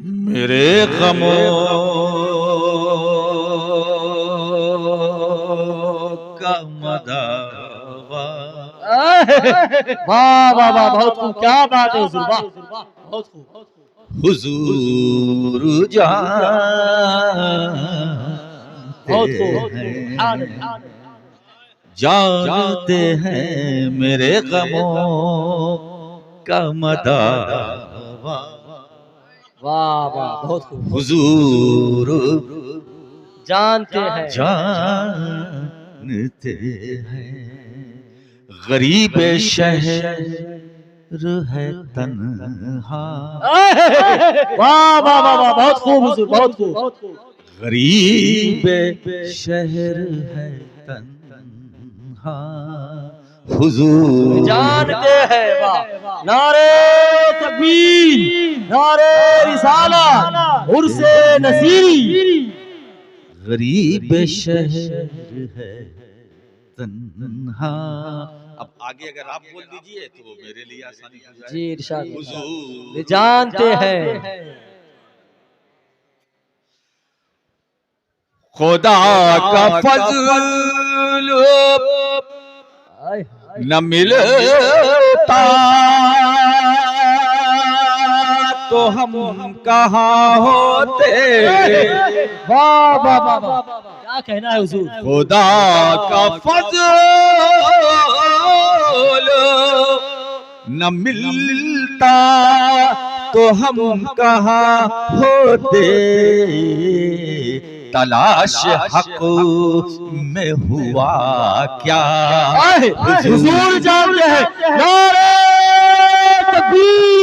मेरे गमों का मदावा। वाह वाह वाह, बहुत खूब, क्या बात है हुजूर, वाह बहुत खूब। हुजूर जानते हैं, जानते हैं मेरे गमों का मदावा। वाह वाह बहुत खूब। हुजूर जानते हैं, जानते हैं, गरीब शहर है तन्हा। वाह वाह वाह वाह, बहुत खूब हुजूर, बहुत खूब। गरीब शहर है तन्हा, हुजूर जानते हैं, वाह। नारे तकबीर, नारे रिसालत, उर्से नसीरी। गरीब शहर है तन्हा। अब आगे अगर आप बोल दीजिए तो मेरे लिए आसानी हो जाए। जी इरशाद। हुजूर जानते हैं, खुदा का फजल न मिलता तो हम कहाँ होते। वाह वाह वाह वाह, क्या कहना है हुजूर। खुदा का फजल न मिलता तो हम कहाँ होते। तलाश हक में हुआ क्या। हुजूर जानते हैं, नारे तकबीर,